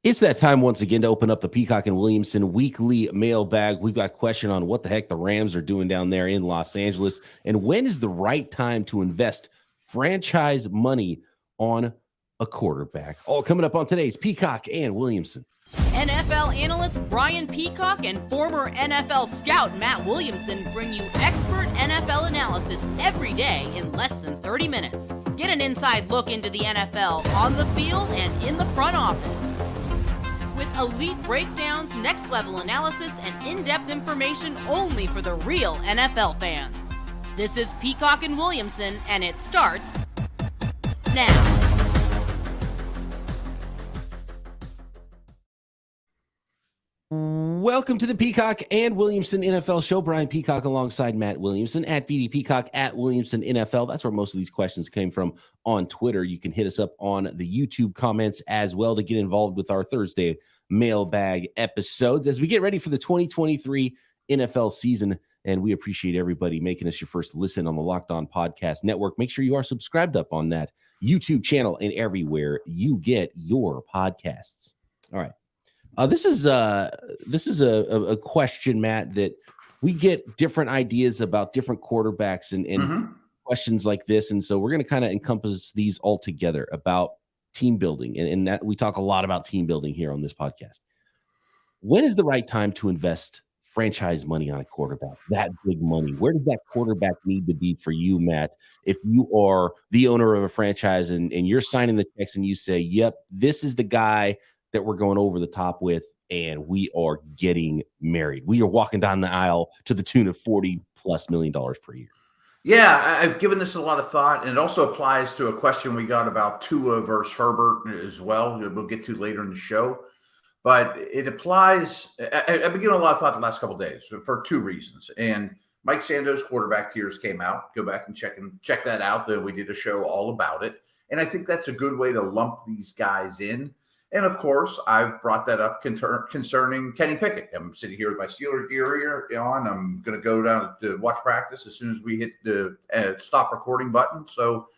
It's that time once again to open up the Peacock and Williamson weekly mailbag. We've got a question on what the heck the Rams are doing down there in Los Angeles, and when is the right time to invest franchise money on a quarterback? All coming up on today's Peacock and Williamson. NFL analyst Brian Peacock and former NFL scout Matt Williamson bring you expert NFL analysis every day in less than 30 minutes. Get an inside look into the NFL on the field and in the front office. With elite breakdowns, next-level analysis, and in-depth information only for the real NFL fans. This is Peacock and Williamson, and it starts now. Welcome to the Peacock and Williamson NFL Show. Brian Peacock alongside Matt Williamson at BD Peacock at Williamson NFL. That's where most of these questions came from on Twitter. You can hit us up on the YouTube comments as well to get involved with our Thursday mailbag episodes as we get ready for the 2023 NFL season. And we appreciate everybody making us your first listen on the Locked On Podcast Network. Make sure you are subscribed up on that YouTube channel and everywhere you get your podcasts. All right. This is a question, Matt, that we get different ideas about different quarterbacks and questions like this. And so we're going to kind of encompass these all together about team building. And that we talk a lot about team building here on this podcast. When is the right time to invest franchise money on a quarterback, that big money? Where does that quarterback need to be for you, Matt? If you are the owner of a franchise and you're signing the checks and you say, yep, this is the guy that we're going over the top with, and we are getting married. We are walking down the aisle to the tune of $40+ million per year. Yeah, I've given this a lot of thought, and it also applies to a question we got about Tua versus Herbert as well. We'll get to later in the show. But it applies. I've been giving a lot of thought the last couple of days for two reasons. And Mike Sando's quarterback tiers came out. Go back and check that out. We did a show all about it. And I think that's a good way to lump these guys in. And, of course, I've brought that up concerning Kenny Pickett. I'm sitting here with my Steelers gear on. I'm going to go down to watch practice as soon as we hit the stop recording button. So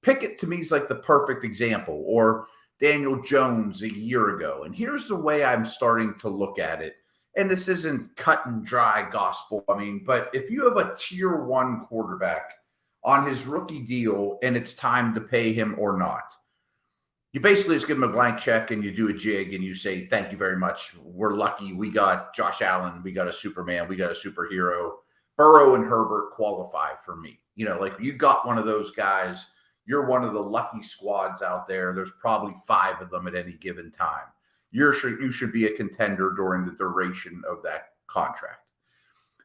Pickett, to me, is like the perfect example, or Daniel Jones a year ago. And here's the way I'm starting to look at it. And this isn't cut and dry gospel. I mean, but if you have a tier 1 quarterback on his rookie deal and it's time to pay him or not, you basically just give him a blank check and you do a jig and you say, thank you very much. We're lucky. We got Josh Allen. We got a Superman. We got a superhero. Burrow and Herbert qualify for me. You know, like you got one of those guys. You're one of the lucky squads out there. There's probably 5 of them at any given time. You should be a contender during the duration of that contract.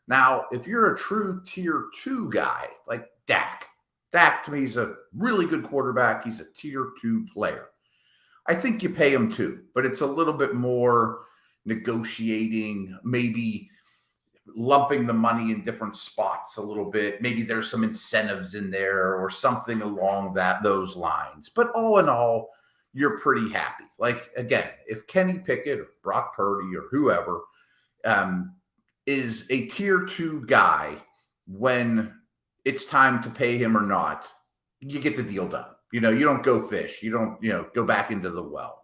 Now, if you're a true tier 2 guy like Dak to me is a really good quarterback. He's a tier 2 player. I think you pay him too, but it's a little bit more negotiating, maybe lumping the money in different spots a little bit. Maybe there's some incentives in there or something along those lines. But all in all, you're pretty happy. Like, again, if Kenny Pickett or Brock Purdy or whoever is a tier 2 guy when it's time to pay him or not, you get the deal done. You know, you don't go fish. You don't, go back into the well.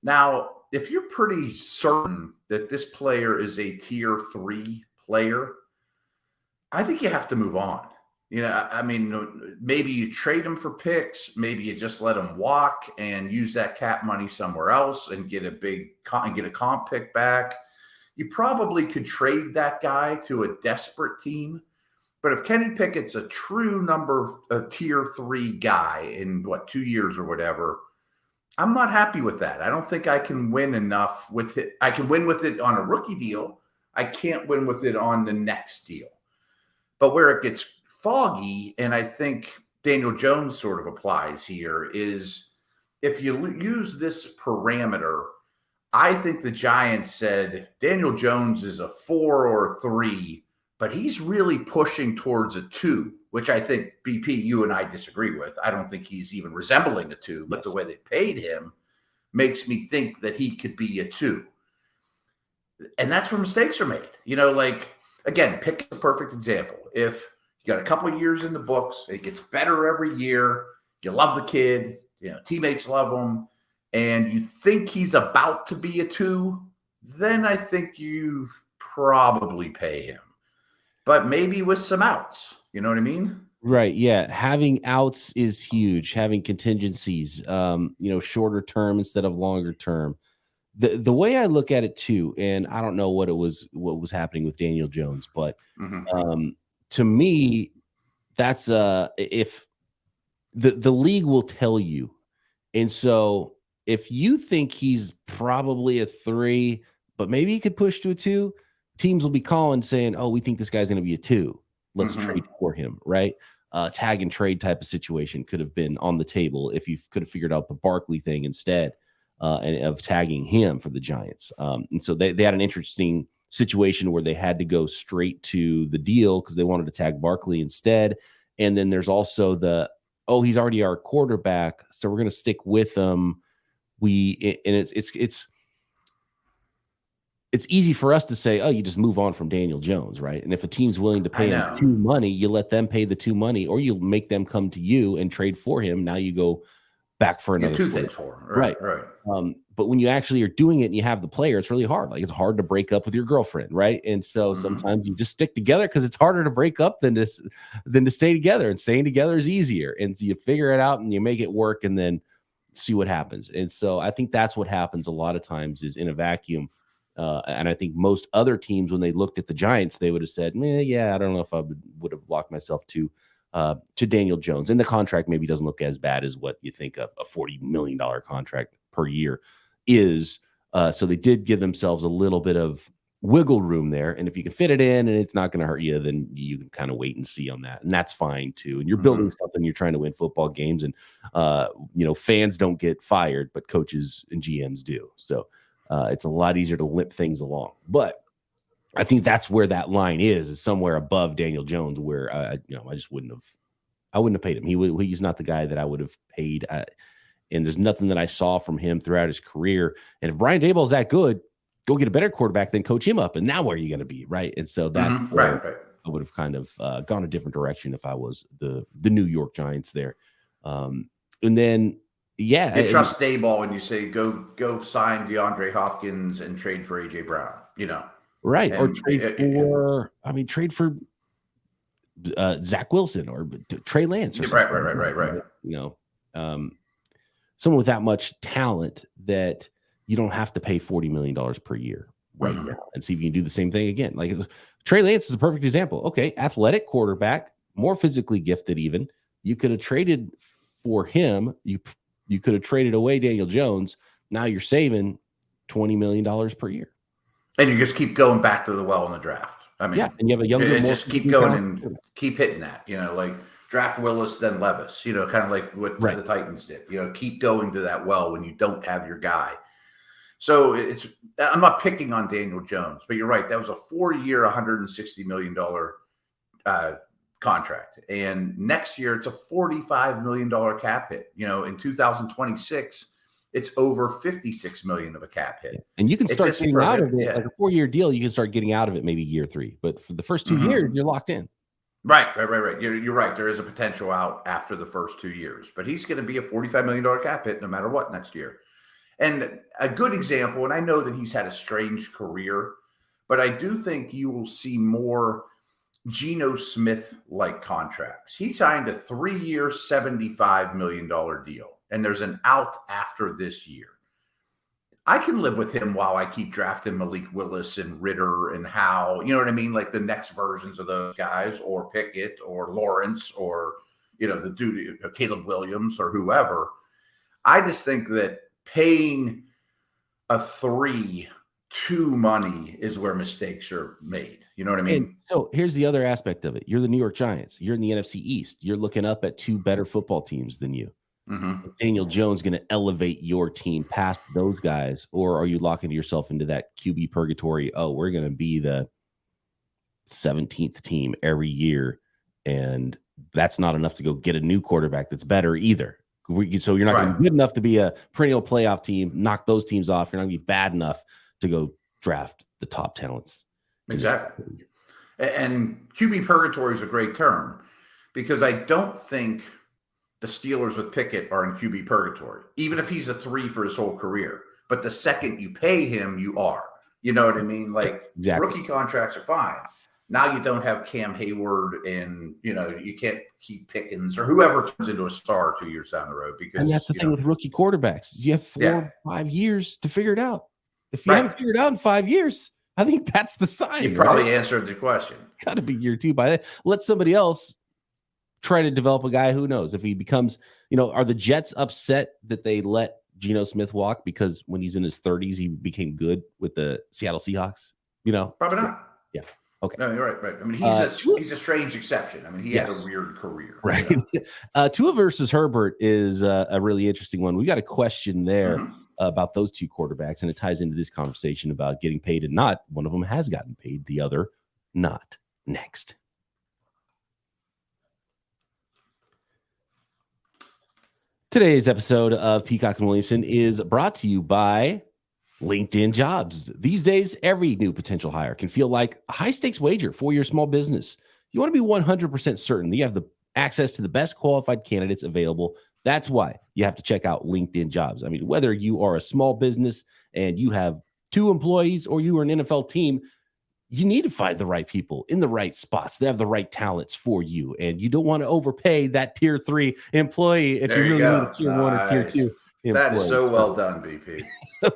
Now, if you're pretty certain that this player is a tier 3 player, I think you have to move on. You know, I mean, maybe you trade him for picks. Maybe you just let him walk and use that cap money somewhere else and get a comp pick back. You probably could trade that guy to a desperate team. But if Kenny Pickett's a true tier 3 guy in 2 years or whatever, I'm not happy with that. I don't think I can win enough with it. I can win with it on a rookie deal. I can't win with it on the next deal. But where it gets foggy, and I think Daniel Jones sort of applies here, is if you use this parameter, I think the Giants said Daniel Jones is a 4 or a 3, but he's really pushing towards a 2, which I think, BP, you and I disagree with. I don't think he's even resembling a 2, but the way they paid him makes me think that he could be a 2. And that's where mistakes are made. You know, like, again, pick a perfect example. If you got a couple of years in the books, it gets better every year, you love the kid, teammates love him, and you think he's about to be a 2, then I think you probably pay him. But maybe with some outs. You know what I mean? Right. Yeah. Having outs is huge. Having contingencies, shorter term instead of longer term. The way I look at it too, and I don't know what was happening with Daniel Jones, but to me, that's if the league will tell you. And so if you think he's probably a 3, but maybe he could push to a 2, teams will be calling saying, "Oh, we think this guy's going to be a 2. Let's trade for him." Right? Tag and trade type of situation could have been on the table if you could have figured out the Barkley thing instead of tagging him for the Giants. And so they had an interesting situation where they had to go straight to the deal because they wanted to tag Barkley instead. And then there's also he's already our quarterback, so we're going to stick with him. It's easy for us to say, oh, you just move on from Daniel Jones, right? And if a team's willing to pay him 2 money, you let them pay the 2 money, or you make them come to you and trade for him. Now you go back for another 2 things for him. Right. But when you actually are doing it and you have the player, it's really hard. Like, it's hard to break up with your girlfriend, right? And so sometimes you just stick together because it's harder to break up than to stay together. And staying together is easier. And so you figure it out and you make it work and then see what happens. And so I think that's what happens a lot of times is in a vacuum. And I think most other teams, when they looked at the Giants, they would have said, yeah, I don't know if I would have locked myself to Daniel Jones. And the contract maybe doesn't look as bad as what you think a $40 million contract per year is. So they did give themselves a little bit of wiggle room there. And if you can fit it in and it's not going to hurt you, then you can kind of wait and see on that. And that's fine too. And you're building something, you're trying to win football games, and fans don't get fired, but coaches and GMs do. So it's a lot easier to limp things along. But I think that's where that line is somewhere above Daniel Jones, where I just wouldn't have paid him. He's not the guy that I would have paid. And there's nothing that I saw from him throughout his career. And if Brian Daboll's that good, go get a better quarterback, then coach him up. And now where are you going to be? Right. And so that's right. I would have kind of gone a different direction if I was the New York Giants there. And then, yeah. You trust Daboll and you say, go sign DeAndre Hopkins and trade for A.J. Brown, Right. Or trade for Zach Wilson or Trey Lance. Or right. Someone with that much talent that you don't have to pay $40 million per year now, and see if you can do the same thing again. Like Trey Lance is a perfect example. Okay, athletic quarterback, more physically gifted even. You could have traded for him. You could have traded away Daniel Jones. Now you're saving $20 million per year. And you just keep going back to the well in the draft. I mean, and you have a younger, and just keep going and keep hitting that, like draft Willis, then Levis, kind of like what the Titans did, keep going to that well when you don't have your guy. So I'm not picking on Daniel Jones, but you're right. That was a 4-year, $160 million contract. And next year it's a $45 million cap hit. In 2026, it's over $56 million of a cap hit. And you can start getting out of it. Like a 4-year deal, you can start getting out of it maybe year 3. But for the first 2 years, you're locked in. Right. You're right. There is a potential out after the first 2 years, but he's going to be a $45 million cap hit no matter what next year. And a good example, and I know that he's had a strange career, but I do think you will see more Geno Smith-like contracts. He signed a 3-year, $75 million deal, and there's an out after this year. I can live with him while I keep drafting Malik Willis and Ritter and Howe, you know what I mean? Like the next versions of those guys, or Pickett or Lawrence or, the dude, Caleb Williams or whoever. I just think that paying a 3 too money is where mistakes are made. You know what I mean? And so here's the other aspect of it. You're the New York Giants. You're in the NFC East. You're looking up at 2 better football teams than you. Is Daniel Jones going to elevate your team past those guys, or are you locking yourself into that QB purgatory? Oh, we're going to be the 17th team every year, and that's not enough to go get a new quarterback that's better either. So you're not going to be good enough to be a perennial playoff team, knock those teams off. You're not going to be bad enough to go draft the top talents. Exactly. And QB purgatory is a great term because I don't think the Steelers with Pickett are in QB purgatory, even if he's a 3 for his whole career. But the second you pay him, you are. You know what I mean? Like, exactly. Rookie contracts are fine. Now you don't have Cam Hayward, and you can't keep Pickens or whoever turns into a star 2 years down the road. Because and that's the thing with rookie quarterbacks. You have 4 or 5 years to figure it out. If you haven't figured it out in 5 years, I think that's the sign. You probably answered the question. Got to be year 2 by then. Let somebody else try to develop a guy. Who knows if he becomes, are the Jets upset that they let Geno Smith walk because when he's in his 30s, he became good with the Seattle Seahawks? Probably not. Yeah. Okay. No, you're right. I mean, he's a strange exception. I mean, he had a weird career. Right. Tua versus Herbert is a really interesting one. We got a question there about those 2 quarterbacks, and it ties into this conversation about getting paid and not. One of them has gotten paid, the other not. Next. Today's episode of Peacock and Williamson is brought to you by LinkedIn Jobs. These days, every new potential hire can feel like a high-stakes wager for your small business. You want to be 100% certain that you have the access to the best qualified candidates available. That's why you have to check out LinkedIn Jobs. I mean, whether you are a small business and you have 2 employees or you are an NFL team, you need to find the right people in the right spots. They have the right talents for you, and you don't want to overpay that tier 3 employee if you really need a tier 1 or tier 2 employee. That is so well done, BP.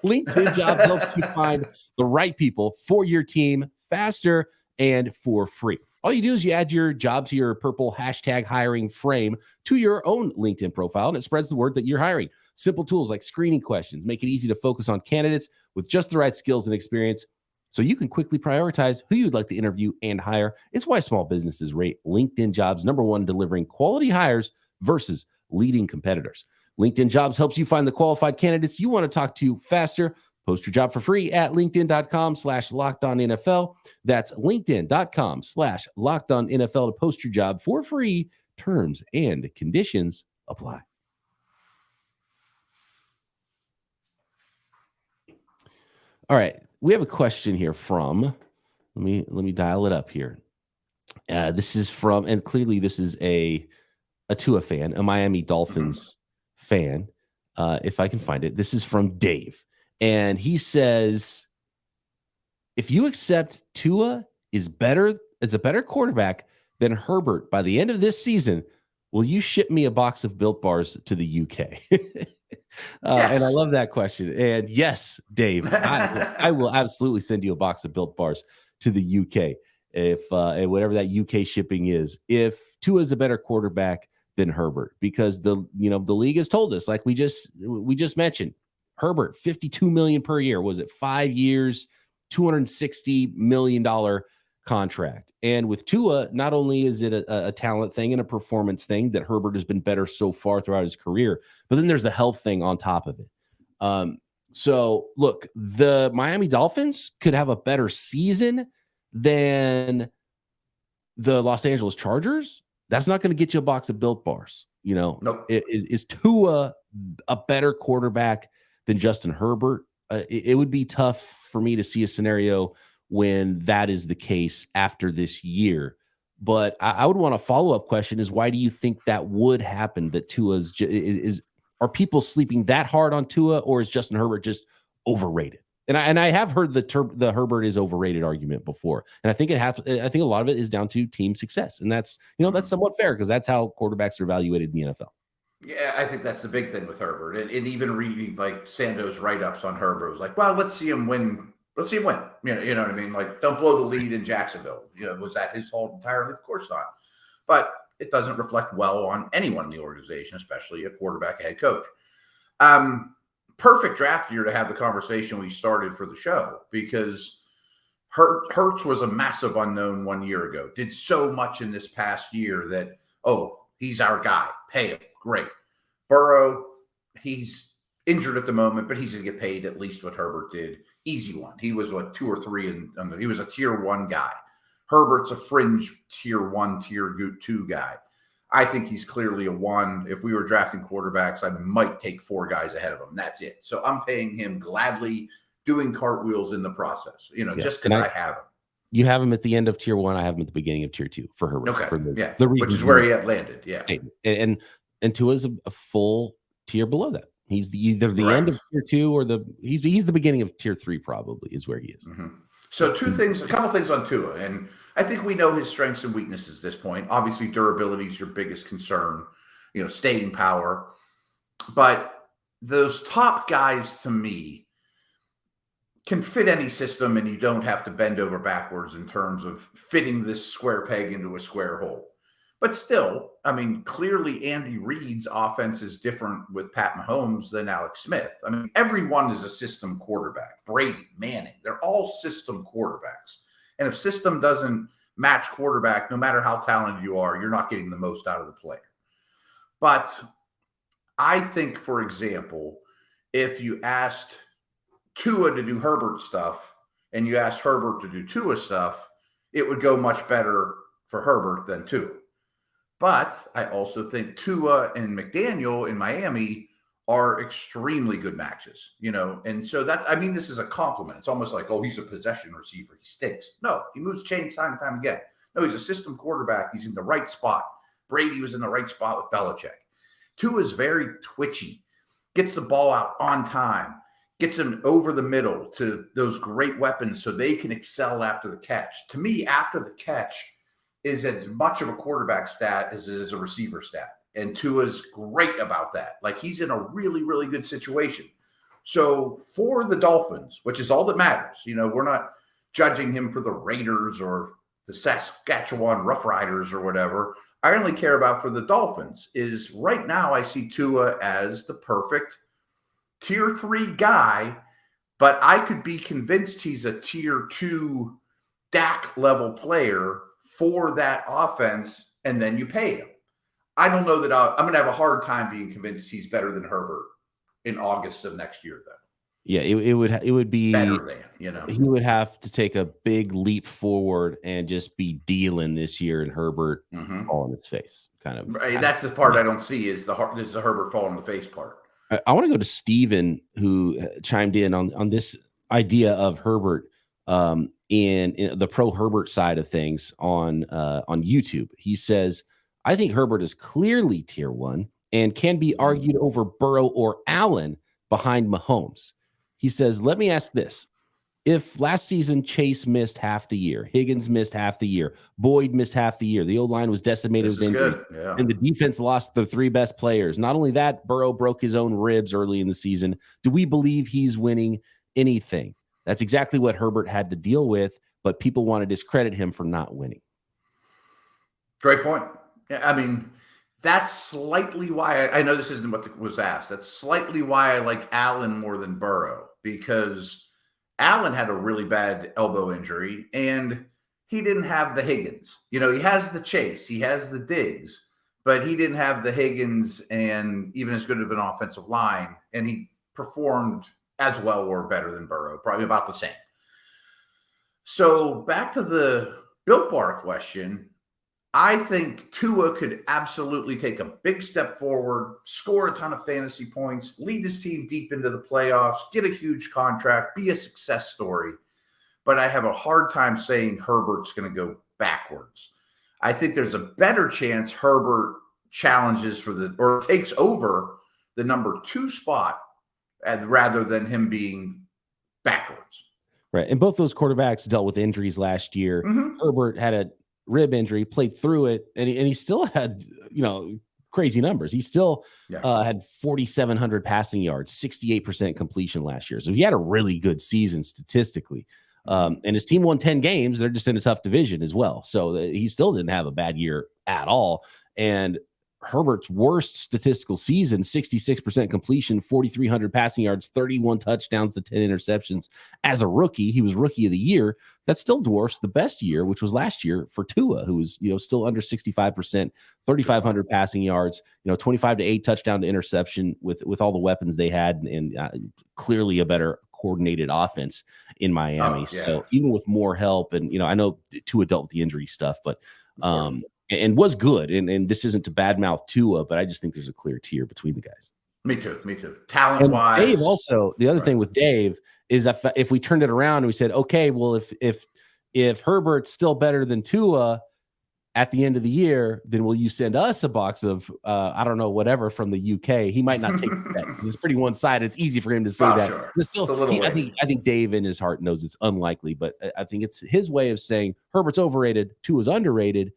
LinkedIn Jobs helps you find the right people for your team faster and for free. All you do is you add your job to your purple hashtag hiring frame to your own LinkedIn profile, and it spreads the word that you're hiring. Simple tools like screening questions make it easy to focus on candidates with just the right skills and experience, so you can quickly prioritize who you'd like to interview and hire. It's why small businesses rate LinkedIn Jobs #1, delivering quality hires versus leading competitors. LinkedIn Jobs helps you find the qualified candidates you want to talk to faster. Post your job for free at linkedin.com/lockedonnfl. That's linkedin.com/lockedonnfl to post your job for free. Terms and conditions apply. All right. We have a question here from, let me dial it up here. This is from, and clearly this is a Tua fan, a Miami Dolphins fan. If I can find it, this is from Dave. And he says, if you accept Tua is a better quarterback than Herbert by the end of this season, will you ship me a box of Built Bars to the UK? Yes. And I love that question. And yes, Dave, I will absolutely send you a box of Built Bars to the UK if whatever that UK shipping is. If Tua is a better quarterback than Herbert, because the league has told us, like we just mentioned, Herbert $52 million per year. Was it 5 years, $260 million contract? And with Tua, not only is it a talent thing and a performance thing that Herbert has been better so far throughout his career, but then there's the health thing on top of it. So look, the Miami Dolphins could have a better season than the Los Angeles Chargers. That's not going to get you a box of Built Bars. Nope. Is Tua a better quarterback than Justin Herbert? It would be tough for me to see a scenario when that is the case after this year. But I would want a follow-up question is, why do you think that would happen? That Tua's are people sleeping that hard on Tua, or is Justin Herbert just overrated? And I have heard the Herbert is overrated argument before. And I think I think a lot of it is down to team success. And that's, that's somewhat fair because that's how quarterbacks are evaluated in the NFL. Yeah, I think that's the big thing with Herbert. And even reading like Sando's write-ups on Herbert was like, well, let's see him win. Let's see him win. You know what I mean? Like, don't blow the lead in Jacksonville. Was that his fault entirely? Of course not. But it doesn't reflect well on anyone in the organization, especially a quarterback, a head coach. Perfect draft year to have the conversation we started for the show, because Hurts was a massive unknown 1 year ago. Did so much in this past year that, he's our guy. Pay him. Great. Burrow, he's injured at the moment, but he's going to get paid at least what Herbert did. Easy one. He was 2 or 3, and he was a tier 1 guy. Herbert's a fringe tier 1, tier 2 guy. I think he's clearly a 1. If we were drafting quarterbacks, I might take 4 guys ahead of him. That's it. So I'm paying him gladly, doing cartwheels in the process, just because I have him. You have him at the end of tier 1. I have him at the beginning of tier 2 for Herbert. Okay. For the reason, which is where he had landed. Yeah. And and Tua's a full tier below that. He's either the Correct. end of tier 2 or he's the beginning of tier 3 probably is where he is. So a couple things on Tua, and I think we know his strengths and weaknesses at this point. Obviously, durability is your biggest concern, staying power. But those top guys, to me, can fit any system, and you don't have to bend over backwards in terms of fitting this square peg into a square hole. But still, I mean, clearly Andy Reid's offense is different with Pat Mahomes than Alex Smith. I mean, everyone is a system quarterback. Brady, Manning, they're all system quarterbacks. And if system doesn't match quarterback, no matter how talented you are, you're not getting the most out of the player. But I think, for example, if you asked Tua to do Herbert stuff and you asked Herbert to do Tua stuff, it would go much better for Herbert than Tua. But I also think Tua and McDaniel in Miami are extremely good matches, and so this is a compliment. It's almost like, oh, he's a possession receiver. He stinks. No, he moves chains time and time again. No, he's a system quarterback. He's in the right spot. Brady was in the right spot with Belichick. Tua is very twitchy, gets the ball out on time, gets him over the middle to those great weapons so they can excel after the catch. To me, after the catch is as much of a quarterback stat as it is a receiver stat. And Tua's great about that. Like, he's in a really, really good situation. So for the Dolphins, which is all that matters, we're not judging him for the Raiders or the Saskatchewan Roughriders or whatever. I only care about for the Dolphins is right now I see Tua as the perfect tier 3 guy, but I could be convinced he's a tier 2 Dak level player for that offense, and then you pay him. I don't know that I'm going to have a hard time being convinced he's better than Herbert in August of next year, though. Yeah, it would be better than, He would have to take a big leap forward and just be dealing this year, and Herbert fall in his face. Kind of. Right, that's the part I don't see is the Herbert fall in the face part. I want to go to Steven, who chimed in on this idea of Herbert in the pro Herbert side of things on YouTube. He says, I think Herbert is clearly tier 1 and can be argued over Burrow or Allen behind Mahomes. He says, let me ask this. If last season Chase missed half the year, Higgins missed half the year, Boyd missed half the year, the O-line was decimated with injury, and the defense lost their 3 best players. Not only that, Burrow broke his own ribs early in the season. Do we believe he's winning anything? That's exactly what Herbert had to deal with, but people want to discredit him for not winning. Great point. Yeah, I mean, that's slightly why I know this isn't what was asked. That's slightly why I like Allen more than Burrow, because Allen had a really bad elbow injury and he didn't have the Higgins. He has the Chase, he has the Diggs, but he didn't have the Higgins and even as good of an offensive line. And he performed as well or better than Burrow, probably about the same. So back to the Built Bar question, I think Tua could absolutely take a big step forward, score a ton of fantasy points, lead his team deep into the playoffs, get a huge contract, be a success story. But I have a hard time saying Herbert's going to go backwards. I think there's a better chance Herbert challenges or takes over the number 2 spot rather than him being backwards. Right. And both those quarterbacks dealt with injuries last year. Herbert had a rib injury, played through it, and he still had, crazy numbers. He still had 4,700 passing yards, 68% completion last year. So he had a really good season statistically. And his team won 10 games. They're just in a tough division as well. So he still didn't have a bad year at all. And Herbert's worst statistical season, 66% completion, 4,300 passing yards, 31 touchdowns to 10 interceptions. As a rookie, he was rookie of the year. That still dwarfs the best year, which was last year for Tua, who was, still under 65%, 3,500 passing yards, 25 to 8 touchdown to interception with all the weapons they had, and clearly a better coordinated offense in Miami. So even with more help, and I know Tua dealt with the injury stuff, but and was good. And this isn't to badmouth Tua, but I just think there's a clear tier between the guys. Me too. Talent-wise. Dave also, the other thing with Dave is if we turned it around and we said, okay, well, if Herbert's still better than Tua, at the end of the year, then will you send us a box of, I don't know, whatever from the UK? He might not take that because it's pretty one-sided. It's easy for him to say that. Sure. But still, I think Dave in his heart knows it's unlikely, but I think it's his way of saying Herbert's overrated, Tua's underrated.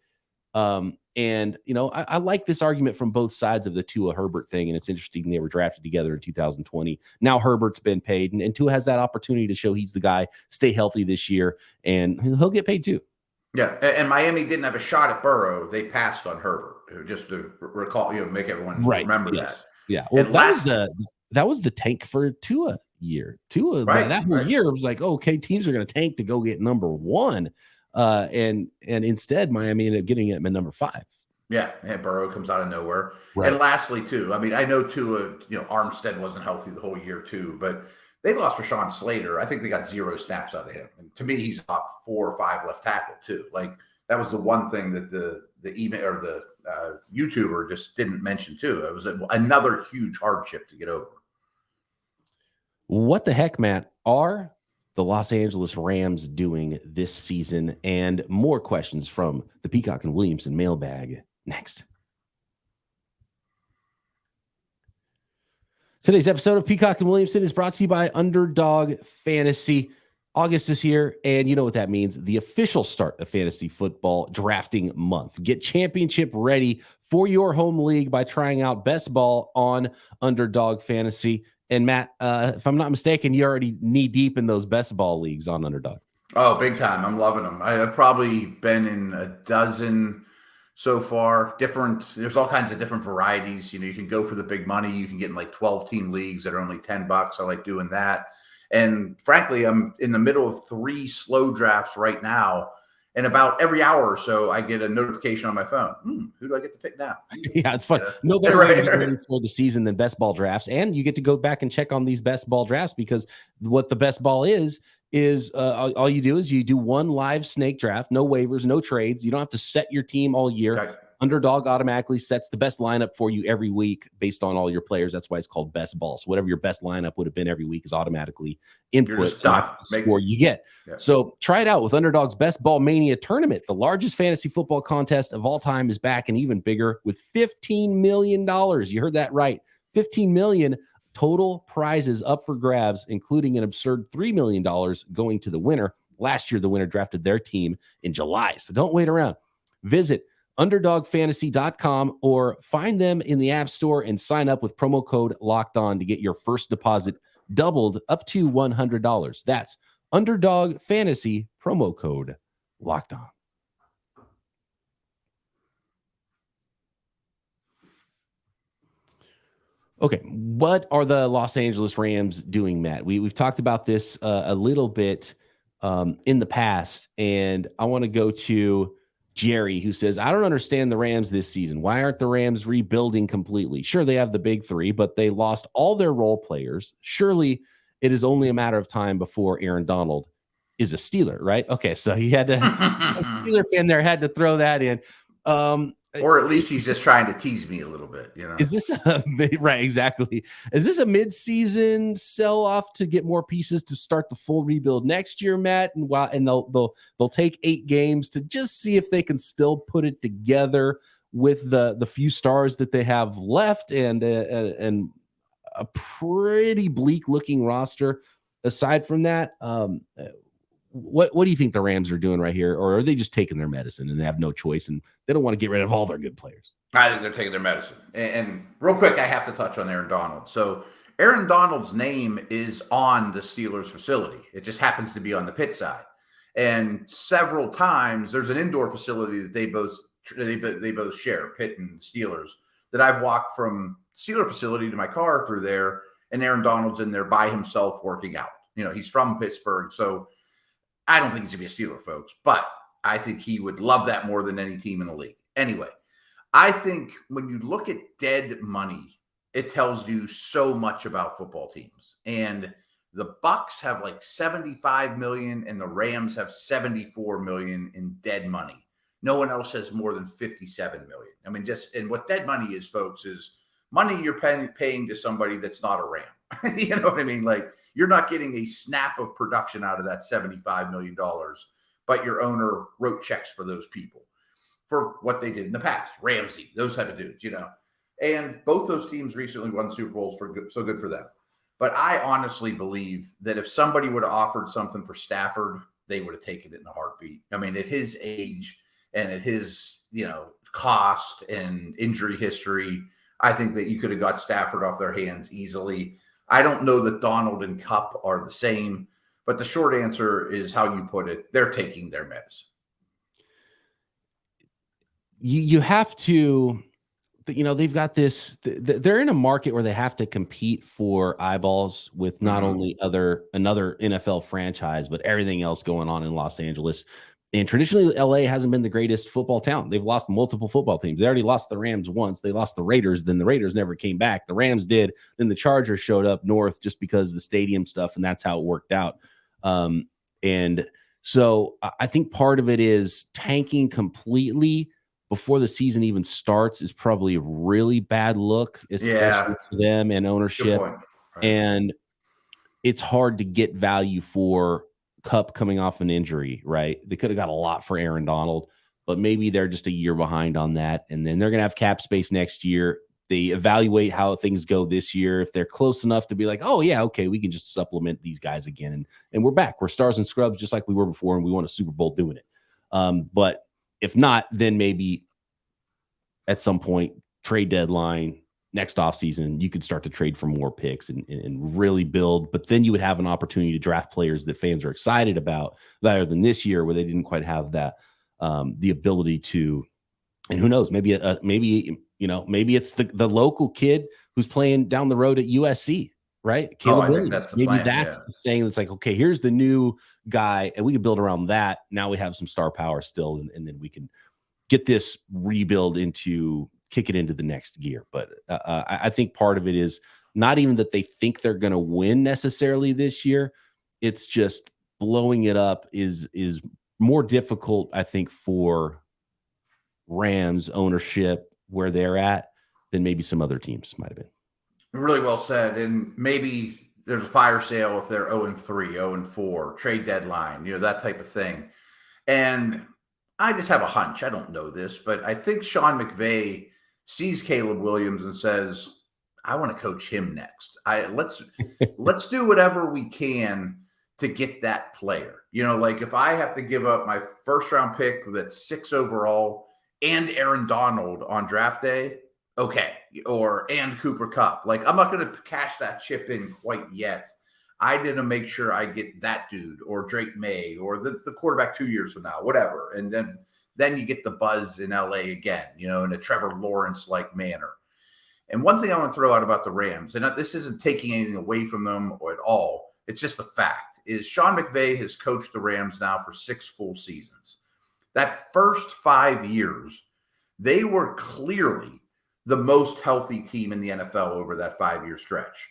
And, I like this argument from both sides of the Tua Herbert thing. And it's interesting they were drafted together in 2020. Now Herbert's been paid and Tua has that opportunity to show he's the guy, stay healthy this year, and he'll get paid too. Yeah, and Miami didn't have a shot at Burrow. They passed on Herbert, just to recall, make everyone remember that. Yeah, well, that was the tank for Tua year. Tua, that whole year, it was like, okay, teams are going to tank to go get number one. And instead, Miami ended up getting him at number 5. Yeah, and Burrow comes out of nowhere. Right. And lastly, too, I mean, I know Tua, Armstead wasn't healthy the whole year, too, but they lost Rashawn Slater. I think they got 0 snaps out of him. And to me, he's top 4 or 5 left tackle, too. Like, that was the one thing that the email or the YouTuber just didn't mention, too. It was another huge hardship to get over. What the heck, Matt, are the Los Angeles Rams doing this season? And more questions from the Peacock and Williamson mailbag next. Today's episode of Peacock and Williamson is brought to you by Underdog Fantasy. August is here, and you know what that means. The official start of fantasy football drafting month. Get championship ready for your home league by trying out Best Ball on Underdog Fantasy. And Matt, if I'm not mistaken, you're already knee deep in those Best Ball leagues on Underdog. Oh, big time. I'm loving them. I've probably been in a dozen so far. There's all kinds of different varieties. You can go for the big money. You can get in like 12-team leagues that are only $10. I like doing that. And frankly, I'm in the middle of 3 slow drafts right now. And about every hour or so, I get a notification on my phone. Who do I get to pick now? Yeah, it's fun. No better way to get ready for the season than Best Ball drafts. And you get to go back and check on these Best Ball drafts, because what the Best Ball is all you do is you do one live snake draft, no waivers, no trades. You don't have to set your team all year. Right. Underdog automatically sets the best lineup for you every week based on all your players. That's why it's called Best Ball. So whatever your best lineup would have been every week is automatically input. That's the score you get. Yeah. So try it out with Underdog's Best Ball Mania tournament. The largest fantasy football contest of all time is back, and even bigger, with $15 million. You heard that right. $15 million total prizes up for grabs, including an absurd $3 million going to the winner. Last year, the winner drafted their team in July. So don't wait around. Visit underdogfantasy.com or find them in the App Store and sign up with promo code Locked On to get your first deposit doubled up to $100. That's Underdog Fantasy, promo code Locked On. Okay, what are the Los Angeles Rams doing, Matt? We've talked about this a little bit in the past, and I want to go to Jerry, who says, I don't understand the Rams this season. Why aren't the Rams rebuilding completely? Sure, they have the big 3, but they lost all their role players. Surely it is only a matter of time before Aaron Donald is a Steeler, right? Okay, so he had to, a Steeler fan there had to throw that in. Or at least he's just trying to tease me a little bit, Is this right? Exactly. Is this a mid-season sell-off to get more pieces to start the full rebuild next year, Matt? And they'll take 8 games to just see if they can still put it together with the few stars that they have left, and a pretty bleak-looking roster. Aside from that, what do you think the Rams are doing right here? Or are they just taking their medicine and they have no choice and they don't want to get rid of all their good players? I think they're taking their medicine. And real quick, I have to touch on Aaron Donald. So Aaron Donald's name is on the Steelers facility. It just happens to be on the pit side. And several times there's an indoor facility that they both share, Pitt and Steelers, that I've walked from Steeler facility to my car through there, and Aaron Donald's in there by himself working out. He's from Pittsburgh, so I don't think he's going to be a Steeler, folks, but I think he would love that more than any team in the league. Anyway, I think when you look at dead money, it tells you so much about football teams. And the Bucs have like 75 million and the Rams have 74 million in dead money. No one else has more than 57 million. I mean, and what dead money is, folks, is money you're paying to somebody that's not a Ram. You know what I mean? Like, you're not getting a snap of production out of that $75 million, but your owner wrote checks for those people. for what they did in the past. Ramsey, those type of dudes, And both those teams recently won Super Bowls so good for them. But I honestly believe that if somebody would have offered something for Stafford, they would have taken it in a heartbeat. I mean, at his age and at his, cost and injury history, I think that you could have got Stafford off their hands easily. I don't know that Donald and Kupp are the same, but the short answer is how you put it. They're taking their medicine. You have to, they've got this, they're in a market where they have to compete for eyeballs with not only another NFL franchise, but everything else going on in Los Angeles. And traditionally, LA hasn't been the greatest football town. They've lost multiple football teams. They already lost the Rams once. They lost the Raiders. Then the Raiders never came back. The Rams did. Then the Chargers showed up north just because of the stadium stuff, and that's how it worked out. And so I think part of it is tanking completely before the season even starts is probably a really bad look, especially for them and ownership. Right. And it's hard to get value for Kupp coming off an injury, right? They could have got a lot for Aaron Donald, but maybe they're just a year behind on that. And then they're going to have cap space next year. They evaluate how things go this year. If they're close enough to be like, oh yeah, okay, we can just supplement these guys again. And we're back. We're stars and scrubs just like we were before, and we won a Super Bowl doing it. But if not, then maybe at some point, trade deadline, next offseason, you could start to trade for more picks and really build. But then you would have an opportunity to draft players that fans are excited about, rather than this year where they didn't quite have that the ability to. And who knows? Maybe it's the local kid who's playing down the road at USC, right? Caleb Williams. That's the plan, the saying that's like, okay, here's the new guy, and we can build around that. Now we have some star power still, and then we can get this rebuild kick it into the next gear. But I think part of it is not even that they think they're going to win necessarily this year. It's just blowing it up is more difficult, I think, for Rams ownership where they're at than maybe some other teams might have been. Really well said. And maybe there's a fire sale if they're 0-3, 0-4, trade deadline, that type of thing. And I just have a hunch. I don't know this, but I think Sean McVay sees Caleb Williams and says, I want to coach him next. Let's do whatever we can to get that player. Like if I have to give up my first round pick that's 6 overall and Aaron Donald on draft day, okay. And Cooper Kupp. Like I'm not going to cash that chip in quite yet. I didn't make sure I get that dude or Drake May or the quarterback 2 years from now, whatever. And then you get the buzz in LA again, in a Trevor Lawrence-like manner. And one thing I want to throw out about the Rams, and this isn't taking anything away from them or at all, it's just a fact, is Sean McVay has coached the Rams now for 6 full seasons. That first 5 years, they were clearly the most healthy team in the NFL over that 5-year stretch.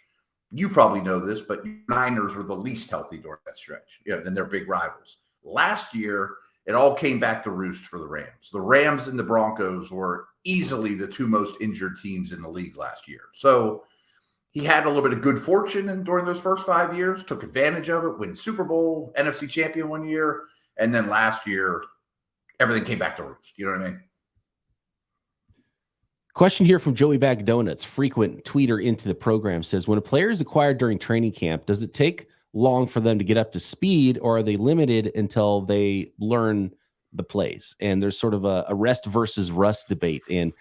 You probably know this, but Niners were the least healthy during that stretch, and they're big rivals. Last year, it all came back to roost for the Rams. The Rams and the Broncos were easily the 2 most injured teams in the league last year. So he had a little bit of good fortune during those first 5 years, took advantage of it, win Super Bowl, NFC champion 1 year, and then last year, everything came back to roost. You know what I mean? Question here from Joey Bag Donuts, frequent tweeter into the program, says, when a player is acquired during training camp, does it take long for them to get up to speed, or are they limited until they learn the plays? And there's sort of a rest versus rust debate. And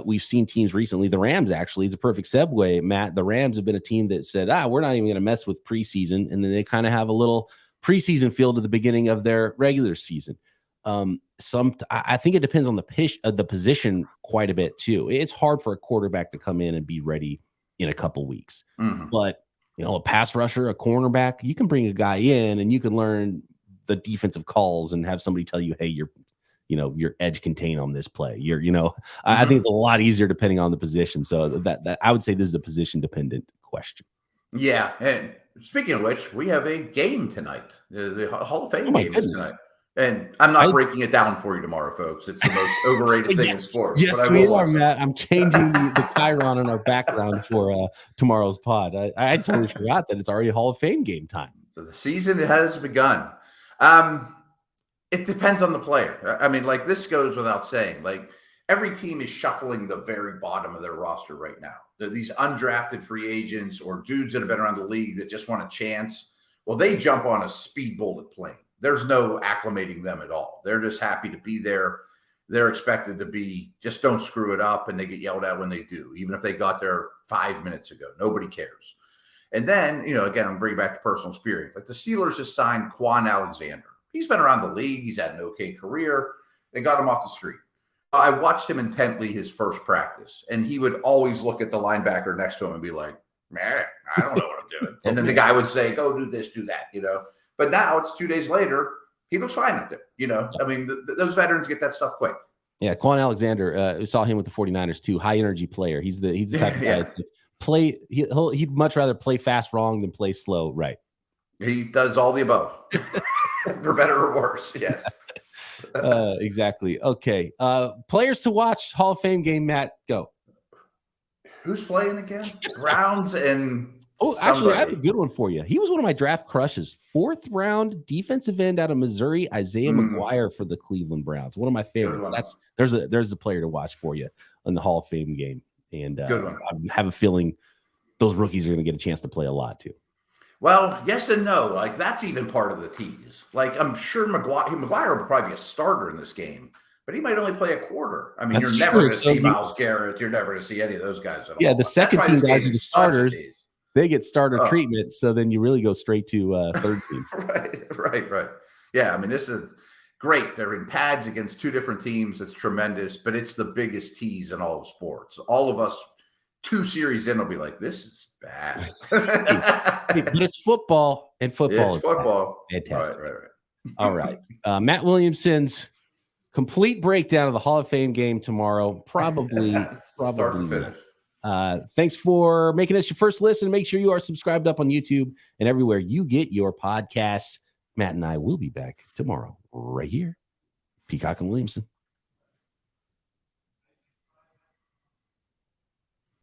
we've seen teams recently, the Rams actually is a perfect segue, Matt. The Rams have been a team that said, we're not even going to mess with preseason. And then they kind of have a little preseason feel to the beginning of their regular season. I think it depends on the position quite a bit too. It's hard for a quarterback to come in and be ready in a couple weeks, but a pass rusher, a cornerback, you can bring a guy in and you can learn the defensive calls and have somebody tell you, hey, your edge contain on this play. I think it's a lot easier depending on the position. So that I would say this is a position dependent question. Yeah. And speaking of which, we have a game tonight. The Hall of Fame game is tonight. And I'm not breaking it down for you tomorrow, folks. It's the most overrated thing in sports. Yes, we are, Matt. I'm changing the Chiron in our background for tomorrow's pod. I totally forgot that it's already Hall of Fame game time. So the season has begun. It depends on the player. I mean, like this goes without saying. Like every team is shuffling the very bottom of their roster right now. These undrafted free agents or dudes that have been around the league that just want a chance. Well, they jump on a speed bullet plane. There's no acclimating them at all. They're just happy to be there. They're expected to be, just don't screw it up, and they get yelled at when they do, even if they got there 5 minutes ago. Nobody cares. And then, again, I'm bringing back to personal experience. Like the Steelers just signed Quan Alexander. He's been around the league. He's had an okay career. They got him off the street. I watched him intently his first practice, and he would always look at the linebacker next to him and be like, man, I don't know what I'm doing. And then the guy would say, go do this, do that, But now it's 2 days later. He looks fine out there, I mean, those veterans get that stuff quick. Yeah, Quan Alexander, we saw him with the 49ers too. High energy player. He's the type of guy that's play. He'd much rather play fast wrong than play slow right. He does all the above, for better or worse. Yes. Exactly. Okay. Players to watch. Hall of Fame game. Matt, go. Who's playing again? Browns and. Oh, actually, I have a good one for you. He was one of my draft crushes. 4th round defensive end out of Missouri, Isaiah McGuire for the Cleveland Browns. One of my favorites. There's a player to watch for you in the Hall of Fame game. And I have a feeling those rookies are going to get a chance to play a lot too. Well, yes and no. Like that's even part of the tease. Like I'm sure McGuire will probably be a starter in this game, but he might only play a quarter. I mean, you're never going to see Myles Garrett. You're never going to see any of those guys at all. Yeah, the second team guys are the starters. They get starter treatment, so then you really go straight to third team. Right. Yeah, I mean, this is great. They're in pads against 2 different teams. It's tremendous, but it's the biggest tease in all of sports. All of us 2 series in will be like, this is bad. But it's football, and football is football. Fantastic. Right. All right. Matt Williamson's complete breakdown of the Hall of Fame game tomorrow. Probably Start to finish. Thanks for making us your first listen. Make sure you are subscribed up on YouTube and everywhere you get your podcasts. Matt and I will be back tomorrow right here. Peacock and Williamson.